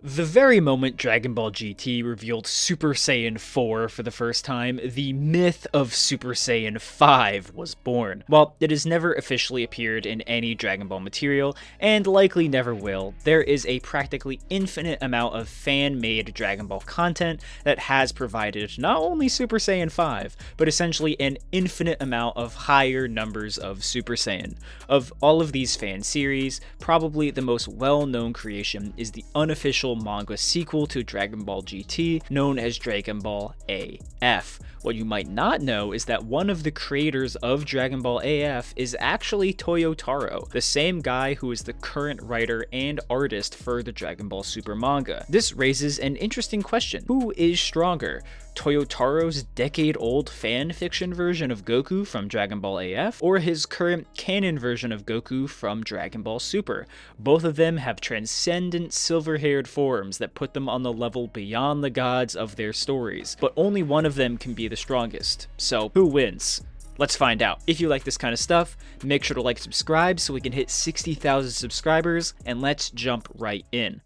The very moment Dragon Ball GT revealed Super Saiyan 4 for the first time, the myth of Super Saiyan 5 was born. While it has never officially appeared in any Dragon Ball material, and likely never will, there is a practically infinite amount of fan-made Dragon Ball content that has provided not only Super Saiyan 5, but essentially an infinite amount of higher numbers of Super Saiyan. Of all of these fan series, probably the most well-known creation is the unofficial manga sequel to Dragon Ball GT, known as Dragon Ball AF. What you might not know is that one of the creators of Dragon Ball AF is actually Toyotaro, the same guy who is the current writer and artist for the Dragon Ball Super manga. This raises an interesting question. Who is stronger? Toyotaro's decade-old fan fiction version of Goku from Dragon Ball AF, or his current canon version of Goku from Dragon Ball Super? Both of them have transcendent silver-haired forms that put them on the level beyond the gods of their stories, but only one of them can be the strongest. So, who wins? Let's find out. If you like this kind of stuff, make sure to like and subscribe so we can hit 60,000 subscribers, and let's jump right in.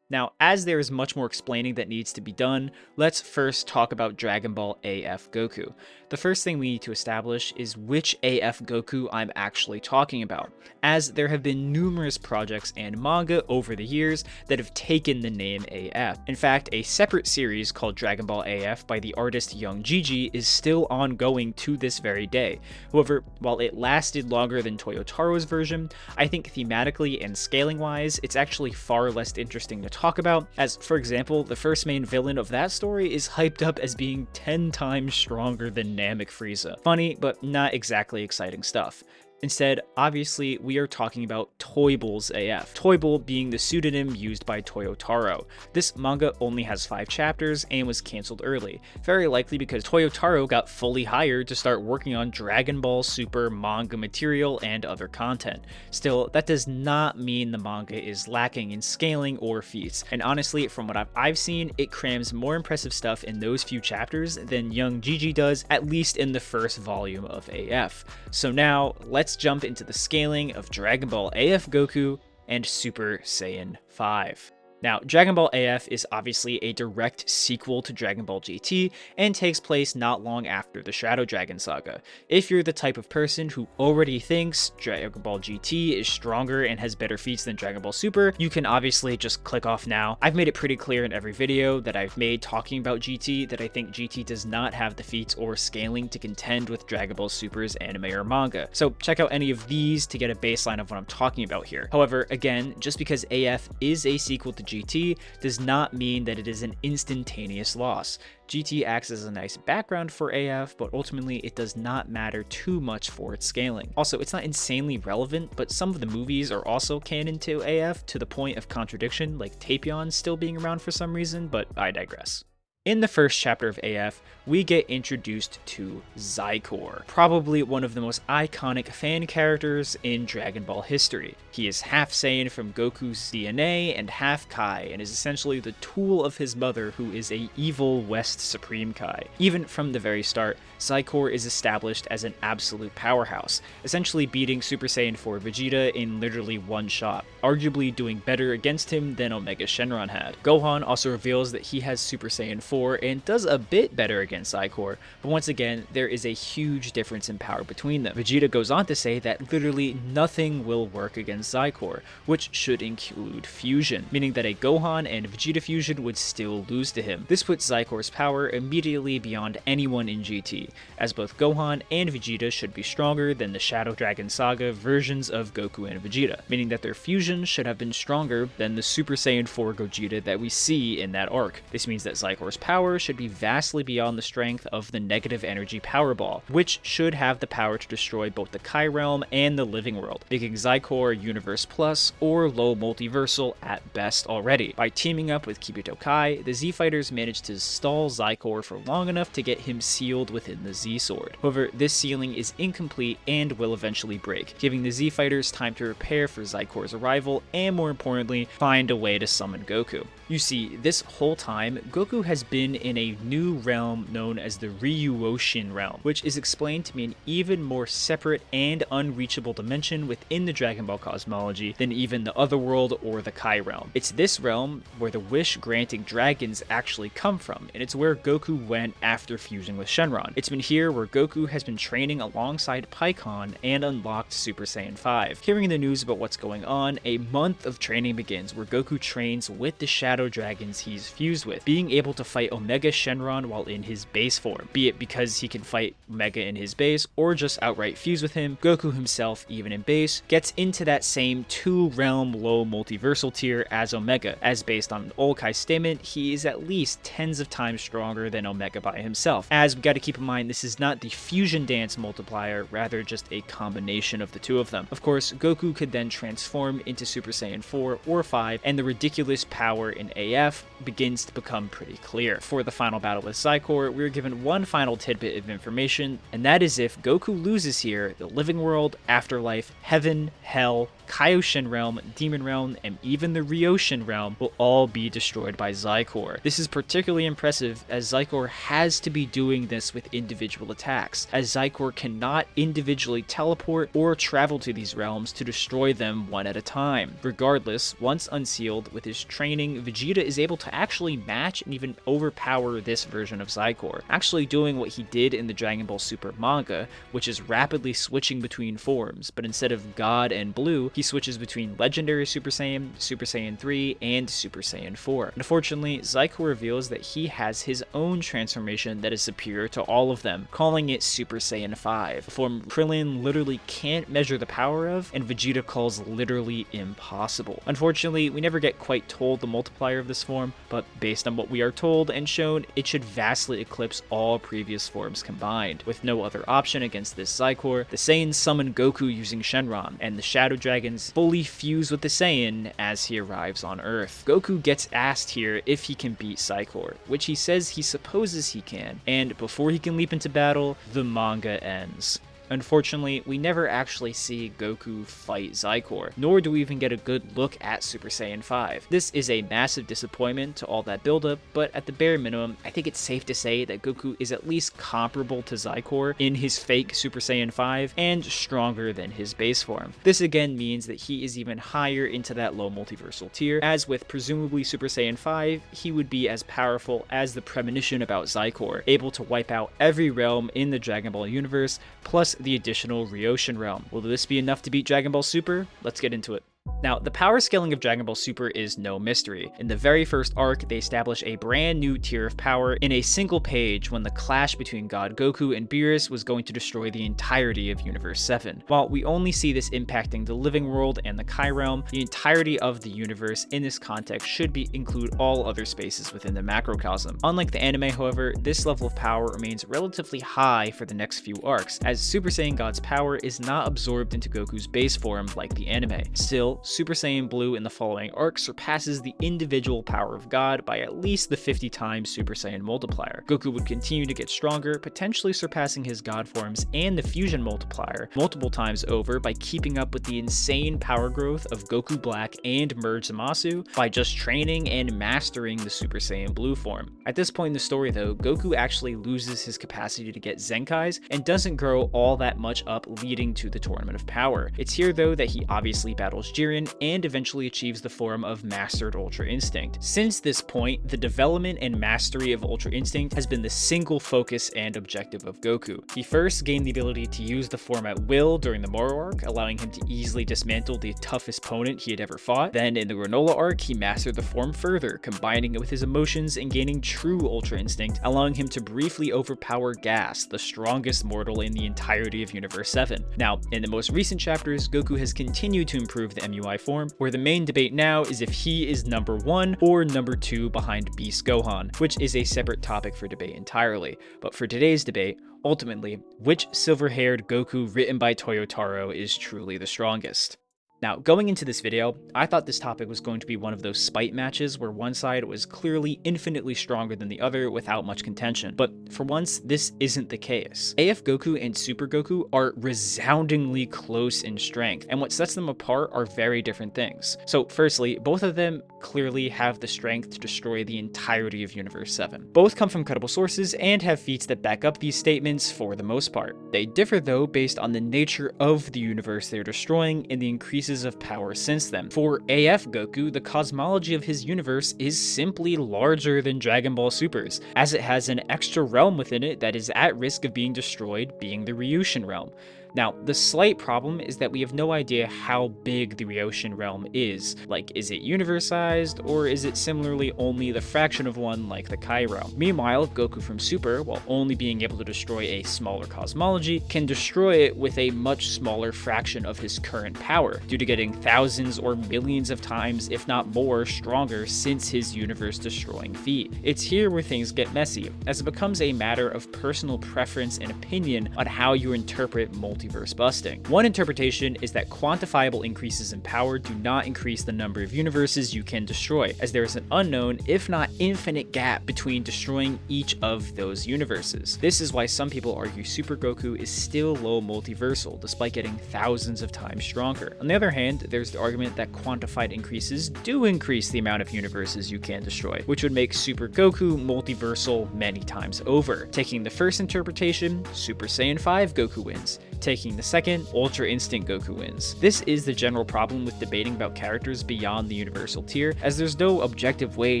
Now, as there is much more explaining that needs to be done, let's first talk about Dragon Ball AF Goku. The first thing we need to establish is which AF Goku I'm actually talking about, as there have been numerous projects and manga over the years that have taken the name AF. In fact, a separate series called Dragon Ball AF by the artist Young Gigi is still ongoing to this very day. However, while it lasted longer than Toyotaro's version, I think thematically and scaling-wise, it's actually far less interesting to talk about, as, for example, the first main villain of that story is hyped up as being 10 times stronger than Namek Frieza. Funny, but not exactly exciting stuff. Instead, obviously, we are talking about Toybull's AF, Toybull being the pseudonym used by Toyotaro. This manga only has 5 chapters and was cancelled early, very likely because Toyotaro got fully hired to start working on Dragon Ball Super manga material and other content. Still, that does not mean the manga is lacking in scaling or feats, and honestly, from what I've seen, it crams more impressive stuff in those few chapters than Young Gigi does, at least in the first volume of AF. So now, let's jump into the scaling of Dragon Ball AF Goku and Super Saiyan 5. Now, Dragon Ball AF is obviously a direct sequel to Dragon Ball GT and takes place not long after the Shadow Dragon saga. If you're the type of person who already thinks Dragon Ball GT is stronger and has better feats than Dragon Ball Super, you can obviously just click off now. I've made it pretty clear in every video that I've made talking about GT that I think GT does not have the feats or scaling to contend with Dragon Ball Super's anime or manga. So check out any of these to get a baseline of what I'm talking about here. However, again, just because AF is a sequel to GT does not mean that it is an instantaneous loss. GT acts as a nice background for AF, but ultimately it does not matter too much for its scaling. Also, it's not insanely relevant, but some of the movies are also canon to AF to the point of contradiction, like Tapion still being around for some reason, but I digress. In the first chapter of AF, we get introduced to Zycor, probably one of the most iconic fan characters in Dragon Ball history. He is half Saiyan from Goku's DNA and half Kai, and is essentially the tool of his mother, who is a evil West Supreme Kai. Even from the very start, Zycor is established as an absolute powerhouse, essentially beating Super Saiyan 4 Vegeta in literally one shot, arguably doing better against him than Omega Shenron had. Gohan also reveals that he has Super Saiyan 4 and does a bit better against Zycor, but once again, there is a huge difference in power between them. Vegeta goes on to say that literally nothing will work against Zycor, which should include fusion, meaning that a Gohan and Vegeta fusion would still lose to him. This puts Zycor's power immediately beyond anyone in GT, as both Gohan and Vegeta should be stronger than the Shadow Dragon Saga versions of Goku and Vegeta, meaning that their fusion should have been stronger than the Super Saiyan 4 Gogeta that we see in that arc. This means that Zycor's power should be vastly beyond the strength of the negative energy Power Ball, which should have the power to destroy both the Kai realm and the living world, making Zycor Universe Plus or low multiversal at best already. By teaming up with Kibito Kai, the Z Fighters managed to stall Zycor for long enough to get him sealed within the Z Sword. However, this sealing is incomplete and will eventually break, giving the Z Fighters time to prepare for Zycor's arrival and, more importantly, find a way to summon Goku. You see, this whole time, Goku has been in a new realm known as the Ryuoshin realm, which is explained to be an even more separate and unreachable dimension within the Dragon Ball cosmology than even the Otherworld or the Kai realm. It's this realm where the wish-granting dragons actually come from, and it's where Goku went after fusing with Shenron. It's been here where Goku has been training alongside Pikkon and unlocked Super Saiyan 5. Hearing the news about what's going on, a month of training begins where Goku trains with the shadow dragons he's fused with, being able to fight Omega Shenron while in his base form, be it because he can fight Omega in his base or just outright fuse with him. Goku himself, even in base, gets into that same 2-realm low multiversal tier as Omega, as based on Olkai's statement, he is at least tens of times stronger than Omega by himself. As we gotta keep in mind, this is not the fusion dance multiplier, rather just a combination of the two of them. Of course, Goku could then transform into Super Saiyan 4 or 5, and the ridiculous power in AF begins to become pretty clear. For the final battle with Xicor, we are given one final tidbit of information, and that is if Goku loses here, the living world, afterlife, heaven, hell, Kaioshin realm, demon realm, and even the Ryoshin realm will all be destroyed by Xicor. This is particularly impressive as Xicor has to be doing this with individual attacks, as Xicor cannot individually teleport or travel to these realms to destroy them one at a time. Regardless, once unsealed, with his training, Vegeta is able to actually match and even overpower this version of Xicor, actually doing what he did in the Dragon Ball Super manga, which is rapidly switching between forms, but instead of God and Blue, he switches between Legendary Super Saiyan, Super Saiyan 3, and Super Saiyan 4. Unfortunately, Xicor reveals that he has his own transformation that is superior to all of them, calling it Super Saiyan 5, a form Krillin literally can't measure the power of, and Vegeta calls literally impossible. Unfortunately, we never get quite told the multiplier of this form, but based on what we are told and shown, it should vastly eclipse all previous forms combined. With no other option against this Xicor, the Saiyans summon Goku using Shenron, and the Shadow Dragons fully fuse with the Saiyan as he arrives on Earth. Goku gets asked here if he can beat Xicor, which he says he supposes he can, and before he can leap into battle, the manga ends. Unfortunately, we never actually see Goku fight Xicor, nor do we even get a good look at Super Saiyan 5. This is a massive disappointment to all that buildup, but at the bare minimum, I think it's safe to say that Goku is at least comparable to Xicor in his fake Super Saiyan 5, and stronger than his base form. This again means that he is even higher into that low multiversal tier, as with presumably Super Saiyan 5, he would be as powerful as the premonition about Xicor, able to wipe out every realm in the Dragon Ball universe, plus the additional Ryoshin realm. Will this be enough to beat Dragon Ball Super? Let's get into it. Now, the power scaling of Dragon Ball Super is no mystery. In the very first arc, they establish a brand new tier of power in a single page when the clash between God Goku and Beerus was going to destroy the entirety of Universe 7. While we only see this impacting the living world and the Kai realm, the entirety of the universe in this context should include all other spaces within the macrocosm. Unlike the anime, however, this level of power remains relatively high for the next few arcs, as Super Saiyan God's power is not absorbed into Goku's base form like the anime. Still, Super Saiyan Blue in the following arc surpasses the individual power of God by at least the 50 times Super Saiyan multiplier. Goku would continue to get stronger, potentially surpassing his God forms and the fusion multiplier multiple times over by keeping up with the insane power growth of Goku Black and Merge Zamasu by just training and mastering the Super Saiyan Blue form. At this point in the story though, Goku actually loses his capacity to get Zenkais and doesn't grow all that much up, leading to the Tournament of Power. It's here though that he obviously battles Jiren and eventually achieves the form of Mastered Ultra Instinct. Since this point, the development and mastery of Ultra Instinct has been the single focus and objective of Goku. He first gained the ability to use the form at will during the Moro arc, allowing him to easily dismantle the toughest opponent he had ever fought. Then in the Granola arc, he mastered the form further, combining it with his emotions and gaining true Ultra Instinct, allowing him to briefly overpower Gas, the strongest mortal in the entirety of Universe 7. Now, in the most recent chapters, Goku has continued to improve the MUI form, where the main debate now is if he is number 1 or number 2 behind Beast Gohan, which is a separate topic for debate entirely. But for today's debate, ultimately, which silver-haired Goku written by Toyotaro is truly the strongest? Now, going into this video, I thought this topic was going to be one of those spite matches where one side was clearly infinitely stronger than the other without much contention, but for once, this isn't the case. AF Goku and Super Goku are resoundingly close in strength, and what sets them apart are very different things. So firstly, both of them clearly have the strength to destroy the entirety of Universe 7. Both come from credible sources and have feats that back up these statements for the most part. They differ though based on the nature of the universe they're destroying and the increases of power since then. For AF Goku, the cosmology of his universe is simply larger than Dragon Ball Super's, as it has an extra realm within it that is at risk of being destroyed, being the Ryushin realm. Now, the slight problem is that we have no idea how big the Ryoshin realm is. Like, is it universe-sized, or is it similarly only the fraction of one like the Kai realm? Meanwhile, Goku from Super, while only being able to destroy a smaller cosmology, can destroy it with a much smaller fraction of his current power, due to getting thousands or millions of times, if not more, stronger since his universe-destroying feat. It's here where things get messy, as it becomes a matter of personal preference and opinion on how you interpret multiverse busting. One interpretation is that quantifiable increases in power do not increase the number of universes you can destroy, as there is an unknown, if not infinite, gap between destroying each of those universes. This is why some people argue Super Goku is still low multiversal, despite getting thousands of times stronger. On the other hand, there's the argument that quantified increases do increase the amount of universes you can destroy, which would make Super Goku multiversal many times over. Taking the first interpretation, Super Saiyan 5 Goku wins. Taking the second, Ultra Instinct Goku wins. This is the general problem with debating about characters beyond the universal tier, as there's no objective way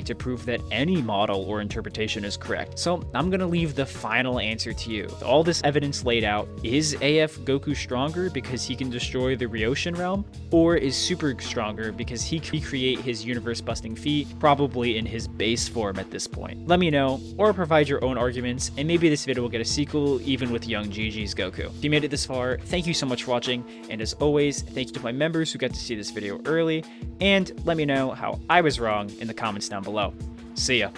to prove that any model or interpretation is correct. So I'm gonna leave the final answer to you. With all this evidence laid out, is AF Goku stronger because he can destroy the Ryoshin realm? Or is Super stronger because he can recreate his universe-busting feat, probably in his base form at this point? Let me know, or provide your own arguments, and maybe this video will get a sequel even with young Gigi's Goku. If you made it this far, thank you so much for watching, and as always, thank you to my members who got to see this video early, and let me know how I was wrong in the comments down below. See ya.